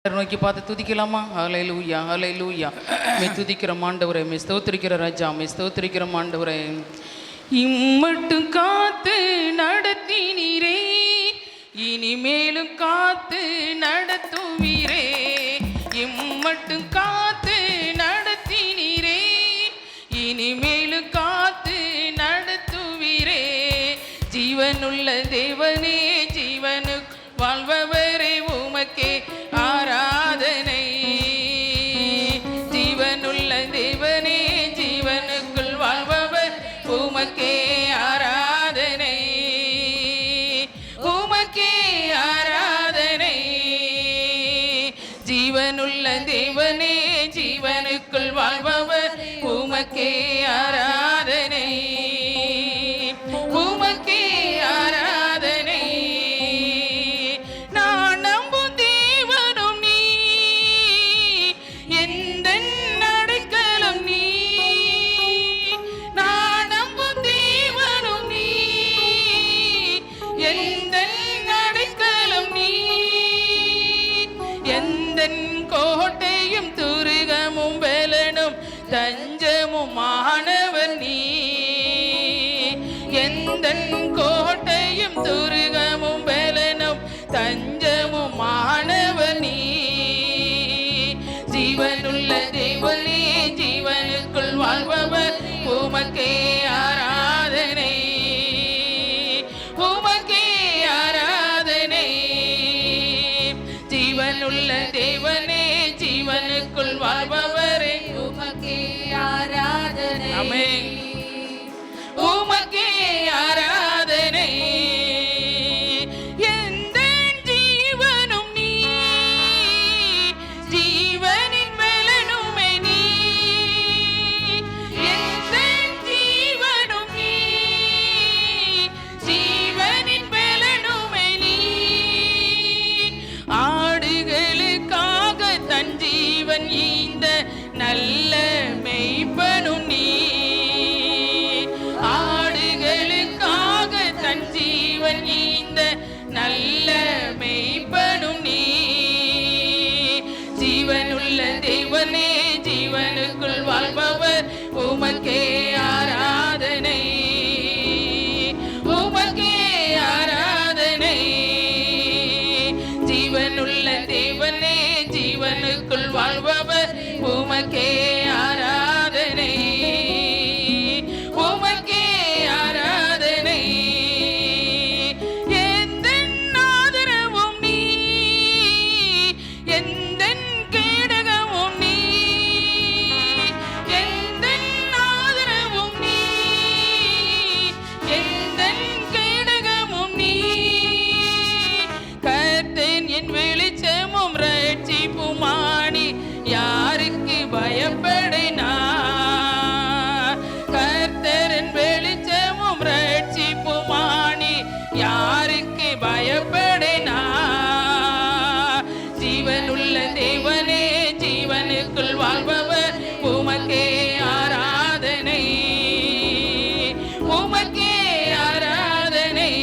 நோக்கி பார்த்து துதிக்கலாமா? ஹல்லேலூயா ஹல்லேலூயா. மே துதிக்கிற ஆண்டவரே, மே ஸ்தோத்திரிக்கிற ராஜா, மே ஸ்தோத்திரிக்கிற ஆண்டவரே. இம்மட்டும் காத்து நடத்தினீரே, இனிமேலும் காத்து நடத்துவீரே. இம்மட்டும் காத்து நடத்தினீரே, இனிமேலும் காத்து நடத்துவீரே. ஜீவனுள்ள தேவனே, ஜீவனுக்கு வாழ்பவரே, உமக்கே ஆராதனை. ஜீவனுள்ள தேவனே, ஜீவனுக்குள் வாழ்பவர், உமக்கே ஆராதனை, உமக்கே ஆராதனை. ஜீவனுள்ள தேவனே, ஜீவனுக்குள் வாழ்பவர், உமக்கே ஆராதனை, உமக்கே ஆராதனை. கோட்டையும் துருகமும் பலனும் தஞ்சமும் மாணவர் நீ. எந்தன் கோட்டையும் துருகமும் பலனும் தஞ்சமும் மாணவர் நீ. ஜீவனுள்ள தேவனே, ஜீவனுக்குள் வாழ்பவர், உமக்கே ஆராதனை, உமக்கே ஆராதனை. ஜீவனுள்ள தேவனே, ஜீவனுக்குள் வாழ்பவரே, உமக்கே ஆராதனை. ஆமென். உமக்கே ஆராதனை. எந்த ஜீவனும் நீ, ஜீவனின் பலனுமே நீ. எந்த ஜீவனும் நீ, ஜீவனின் பலனுமே நீ. ஆடுகளுக்காக தன் ஜீவன் ஈந்த நல்ல மெய்ப்பனும் நீ. ஆடுகளுக்காக தன் ஜீவன் ஈந்த நல்ல மெய்ப்பனும் நீ. ஜீவனுள்ள தேவனே, ஜீவனுக்குள் வாழ்பவர், உமக்கே ஆராதனை, உமக்கே ஆராதனை. ஜீவனுள்ள தேவனே, ஜீவனுக்குள் வாழ்பவர், உமக்கே ஆராதனை, உமக்கே ஆராதனை. எந்தன் ஆதரவும் நீ, எந்தன் கேடகமும் நீ. எந்தன் ஆதரவும் நீ, எந்தன் கேடகமும் நீ. கர்த்தன் என் வெளிச்சமும் ரட்சிப்புமானி, யாருக்கு பயப்படினா. கர்த்தரின் வெளிச்சமும் ரட்சிப்புமானி, யாருக்கு பயப்படினா. ஜீவனுள்ள தேவனே, ஜீவனுக்குள் வாழ்பவர், உமக்கே ஆராதனை, உமக்கே ஆராதனை.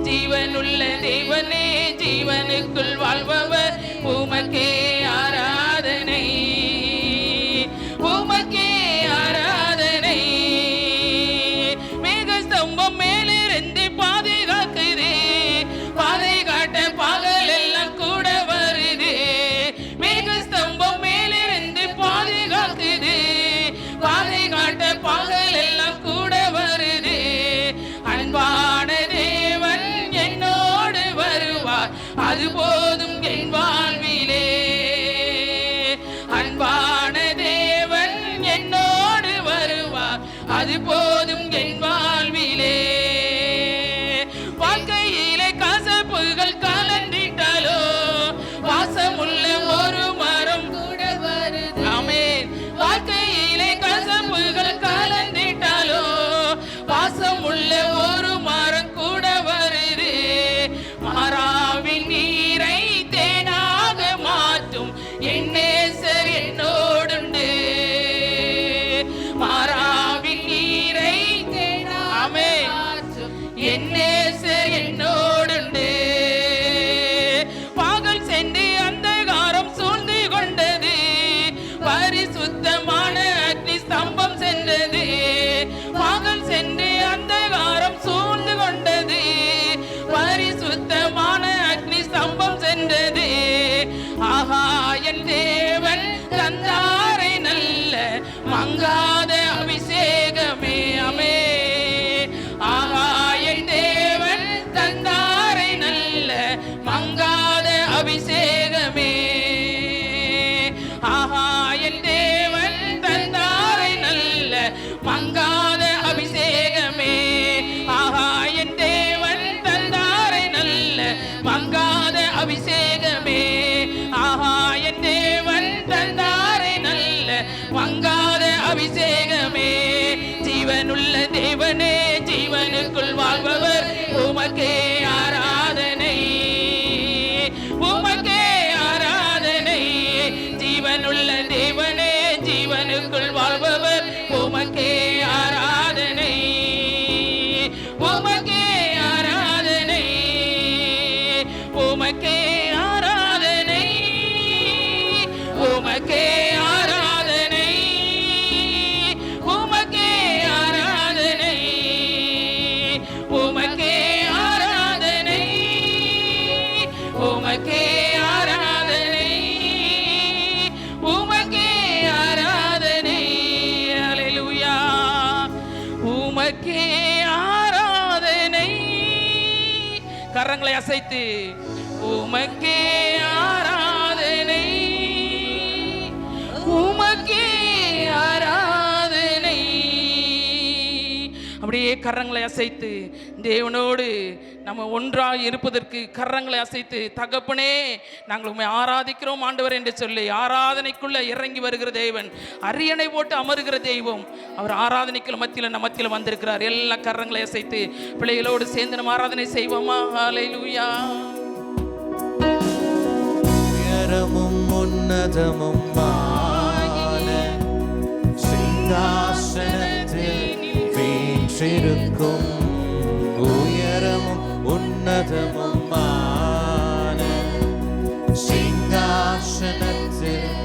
ஜீவனுள்ள தேவனே, ஜீவனுக்குள் வாழ்பவர், உமக்கே ஆராதனை, உமக்கே ஆராதனை. மேகஸ்தம்பம் மேலிருந்து பாதுகாக்குதே, பாதை காட்ட பகல் எல்லாம் கூட வருது. மேகஸ்தம்பம் மேலிருந்து பாதுகாக்குது, பாதை காட்ட பகல் எல்லாம் கூட வருது. அன்பான தேவன் என்னோடு வருவார், அது போதும் என் வாழ்விலே. அன்பான தேவன் என்னோடு வருவார், அது போதும் என் வாழ்விலே. வாழ்க்கையிலே கசப்புகள் கலந்திட்டாலோ, வாசமுள்ள ஒரு மரம் கூட வருது. ஆமென். வாழ்க்கையிலே கசப்புகள் கலந்திட்டாலோ, வாசமுள்ள ஒரு மரம் கூட வருது. மாறாவின் நீரை அபிஷேகமே. ஆஹா என் தேவன் தந்தாரை நல்ல மங்காத அபிஷேகமே. ஆஹா என் தேவன் தந்தாரை நல்ல மங்காத அபிஷேகமே. ஆஹா என் தேவன் தந்தாரை நல்ல மங்காத அபிஷேகமே. ஜீவனுள்ள தேவனே ஜீவனுக்குள் வாழ்பவர் உமக்கே ஆராதனை, உமக்கே ஆராதனை. ஜீவனுள்ள தேவனே ஜீவனுக்குள் வாழ்பவர் உமக்கே ஆராதனை, உமக்கே ஆராதனை, உமக்கே ஆராதனை, உமக்கே ஆராதனை, உமக்கே ஆராதனை, உமக்கே ஆராதனை, உமக்கே ஆராதனை, உமக்கே ஆராதனை. அல்லேலூயா. உமக்கே ஆராதனை. கரங்களை அசைத்து உமக்கே ஆராதனை, உமக்கே ஆராதனை. அப்படியே கரங்களை அசைத்து தேவனோடு நம்ம ஒன்றாக இருப்பதற்கு கரங்களை அசைத்து, தகப்பனே நாங்கள் உண்மை ஆராதிக்கிறோம் ஆண்டவர் என்று சொல்லி ஆராதனைக்குள்ள இறங்கி வருகிற தேவன், அரியணை போட்டு அமருகிற தெய்வம், அவர் ஆராதனைக்குள்ள மத்தியில் நம்ம மத்தியில் வந்திருக்கிறார். எல்லா கரங்களை அசைத்து பிள்ளைகளோடு சேர்ந்து நம்ம ஆராதனை செய்வோமா? ஹல்லேலூயா. உயரமும் உன்னதமும் சிங்காசனத்தில் வீற்றிருக்கும், உயரமும் உன்னதமும் சிங்காசனத்தில்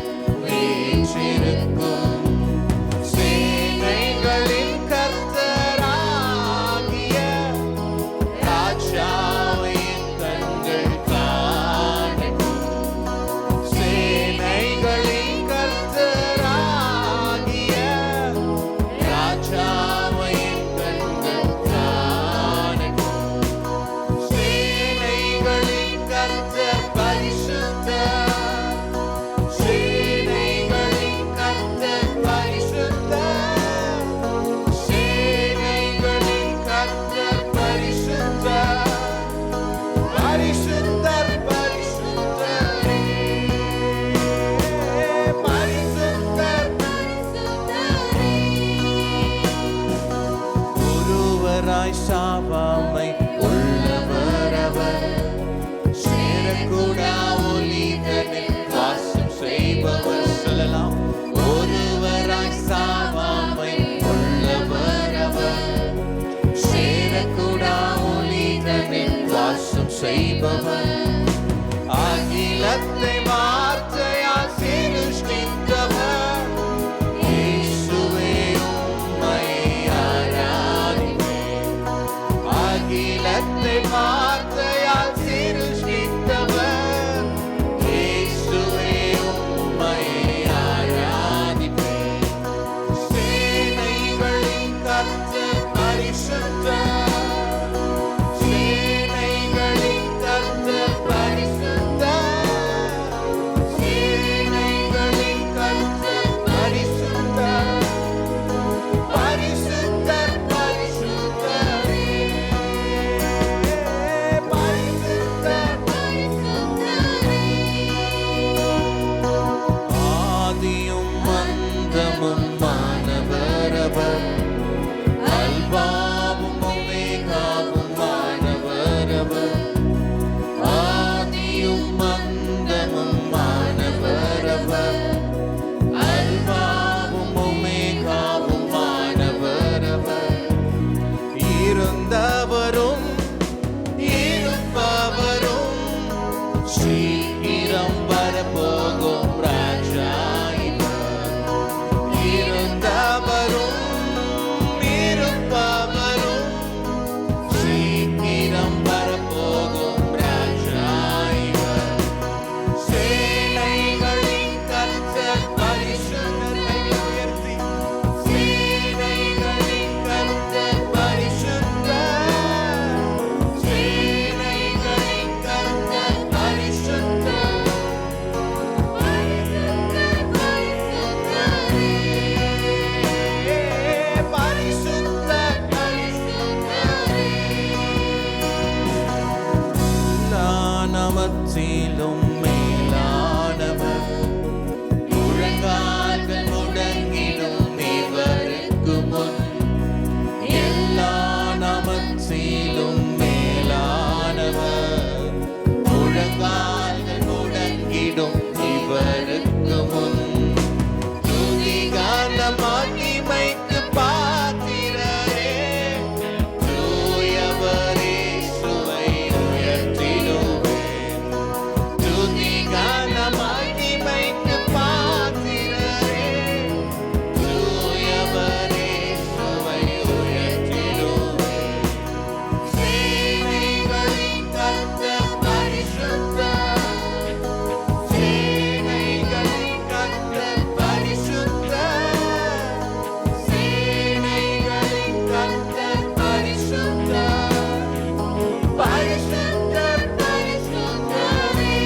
வீற்றிருக்கும், சேனைகளின் கர்த்தராகிய ராஜாவை கண்கள் காணட்டும், சேனைகளின் கர்த்தராகிய ராஜாவை கண்கள் காணட்டும், சேனைகளின் கர்த்தர் பரிசுத்தர், சேனைகளின் கர்த்தர் பரிசுத்தர், சேனைகளின் கர்த்தர் பரிசுத்தர், பரிசுத்தர் பரிசுத்தரே, பரிசுத்தர் பரிசுத்தரே. ஒருவராய் சாவாமை உள்ளவர் அவர், சேரக்கூடா ஒலிதனில் வாசம் செய்பவர். சொல்லலாம். ஒருவராய் சாவாமை உள்ளவர் அவர், சேரக்கூடா ஒலிதனில் வாசம் செய்பவர். அகிலத்தை வார்த்தையால் சிருஷ்டித்தவர், இயேசுவே உம்மை ஆராதிப்பேன். அகிலத்தை வார்த்தையால் சிருஷ்டித்தவர், இயேசுவே உம்மை ஆராதிப்பேன். சேனைகளின் கர்த்தர் பரிசுத்தர், சேனைகளின் கர்த்தர் பரிசுத்தர், சேனைகளின் கர்த்தர் பரிசுத்தர், பரிசுத்தர் பரிசுத்தரே, பரிசுத்தர் பரிசுத்தரே. ஆதியும் அந்தமும் மானவர் அவர், அல்பாவும் ஒமேகாவும் மானவர் அவர், ஆதியும் அந்தமும் மானவர் அவர், அல்பாவும் ஒமேகாவும் மானவர் அவர். இருந்தவரும் இருப்பவரும் சீக்கிரம் வரப்போகும் ராஜா இவர். இருந்தவரும் இருப்பவரும் சீக்கிரம் வரப்போகும் ராஜா இவர். சேனைகளின் கர்த்தர் பரிசுத்தர். கைகளை உயர்த்தி. சேனைகளின் கர்த்தர் பரிசுத்தர், சேனைகளின் கர்த்தர் பரிசுத்தர், சீலும் மேலானவர். முழங்கால்கள் முடங்கிடும் இவருக்கு முன் எல்லா நாமத்திலும் மேலானவர். முழங்கால்கள் முடங்கிடும் இவருக்கு முன் துதிகான மகிமைக்கு பாத்திரரே, தூயவரே சுவை உயர்த்திடுவேன். துதிகான மகிமைக்கு பாத்திரரே, தூயவரே சுவை உயர்த்திடுவேன். சேனைகளின் கர்த்தர் பரிசுத்தர், சேனைகளின் கர்த்தர் பரிசுத்தர், சேனைகளின் கர்த்தர் பரிசுத்தர், பரிசுத்தர் பரிசுத்தரே,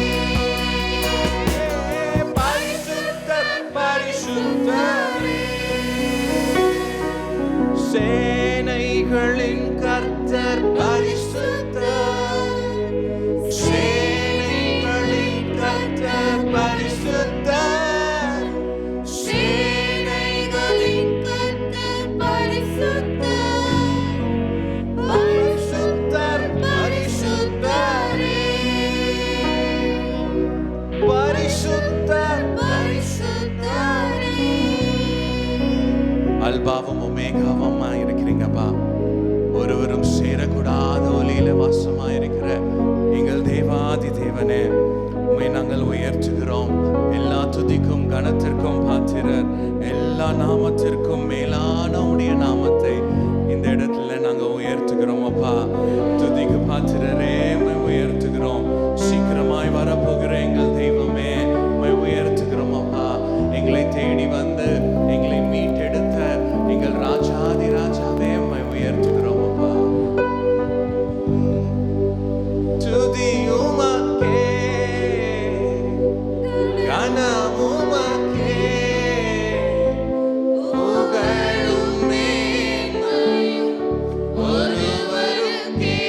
பரிசுத்தர் பரிசுத்தரே. சேனைகளின் கர்த்தர் பரிசுத்தர், சேனைகளின் கர்த்தர் பரிசுத்தர், சேனைகளின் கர்த்தர் பரிசுத்தர், பரிசுத்தர் பரிசுத்தரே, பரிசுத்தர் பரிசுத்தரே. அல்பாவும் ஒமேகாவுமா இருக்கிறீங்கப்பா. ஒருவரும் சேரக்கூடாத ஒலியில வாசமா இருக்கிற எங்கள் தேவாதி தேவனே, உம்மை நாங்கள் உயர்த்துகிறோம். எல்லா துதிக்கும் கனத்திற்கும் பாத்திரர், எல்லா நாமத்திற்கும் மேலான உடைய நாமத்தை இந்த இடத்துல நாங்க உயர்த்துகிறோம் அப்பா. துதிக்கு பாத்திரரே உம்மை உயர்த்துகிறோம். சீக்கிரமாய் வரப்போகிற எங்கள் தெய்வமே உம்மை உயர்த்துகிறோம் அப்பா. எங்களை தேடி வந்து எங்களை மீட்டெடுத்த எங்கள் ராஜாதி ராஜாவே உம்மை உயர்த்துகிறோம் அப்பா. துதி உமக்கே, கனம் உமக்கே, புகழும் மேன்மையும் ஒருவருக்கே.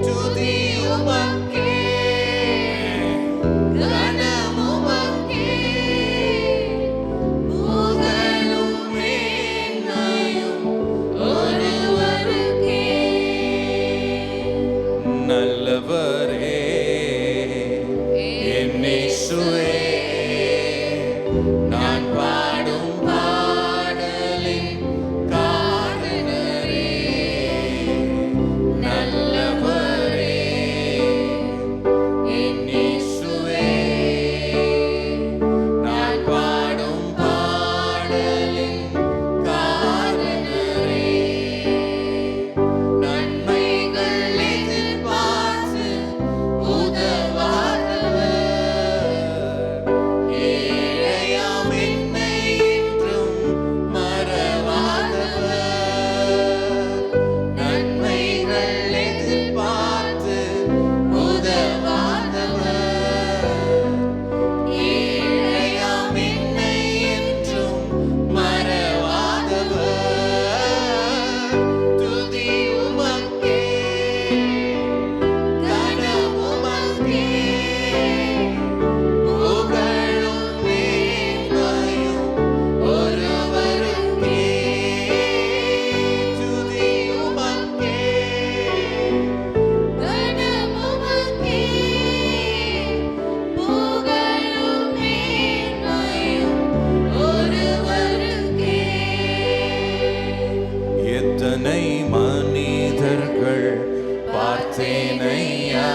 துதி உமக்கே, கனம் உமக்கே, புகழும் மேன்மையும் ஒருவருக்கே. நல்லவரே என் இயேசுவே, நான் பாடும் பாடலின் காரணரே. நல்லவரே என் இயேசுவே, நான் பாடும் பாடலின் காரணரே. நன்மைகள் எதிர்பார்த்து உதவாதவர், ஏழையாம் என்னை என்றும் மறவாதவர். நன்மைகள் எதிர்பார்த்து உதவாதவர், ஏழையாம் என்னை என்றும் மறவாதவர். துதி உமக்கே, கனம் உமக்கே, புகழும் மேன்மையும் ஒருவருக்கே. துதி உமக்கே, கனம் உமக்கே, புகழும் மேன்மையும் ஒருவருக்கே. எத்தனை மனிதர்கள் பார்த்தேனையா,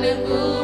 வணங்குவோம்